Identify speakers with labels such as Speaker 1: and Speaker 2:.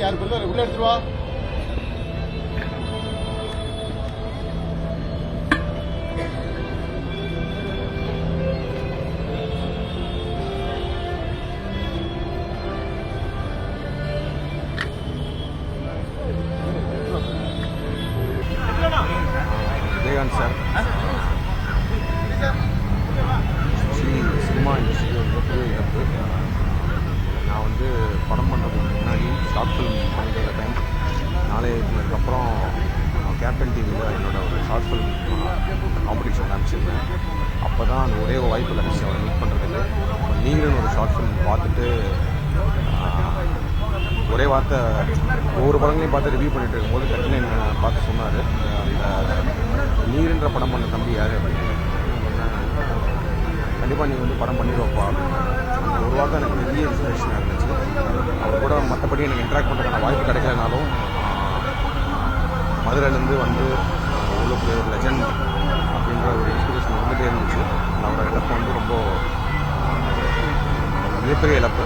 Speaker 1: யார் பிரதர் உள்ள எடுத்துருவா.
Speaker 2: Vijayakanth sir cinema இண்டஸ்ட்ரியில் மிகப்பெரிய இழப்பு. நான் வந்து படம் பண்ணுறதுக்கு முன்னாடி ஷார்ட் ஃபிலிம் பண்ணிட்டு இருந்த டைம் நாளையதுக்கப்புறம் கேப்டன் டிவியில் என்னோட ஒரு ஷார்ட் ஃபிலிம் காம்படிஷன் காமிச்சிருந்தேன். அப்போ தான் அந்த ஒரே வாய்ப்பு கிடச்சி அவரை மீட் பண்ணுறதுக்கு. நீங்களும் ஒரு ஷார்ட் ஃபிலிம் பார்த்துட்டு ஒரே வார்த்தை ஒவ்வொரு படங்களையும் பார்த்து ரிவ்யூ பண்ணிட்டு இருக்கும்போது டக்குன்னு என்ன பார்த்து சொன்னார், அந்த நீருன்ற படம் பண்ண தம்பி யார் அப்படின்னு. கண்டிப்பாக நீ வந்து படம் பண்ணிடுவோப்பா அப்படின்னு. அந்த ஒரு வார்த்தை எனக்கு பெரிய இன்ஸ்பிரேஷனாக இருந்துச்சு. அவர் கூட மற்றபடி எனக்கு இன்ட்ராக்ட் பண்ணுறதுக்கான வாய்ப்பு கிடைக்கலனாலும் மதுரையிலேருந்து வந்து உங்களுக்கு ஒரு லெஜண்ட் அப்படின்ற ஒரு இன்ஸ்பிரேஷன் இருந்துகிட்டே இருந்துச்சு. அவரோட இழப்பு வந்து ரொம்ப மிகப்பெரிய இழப்பு.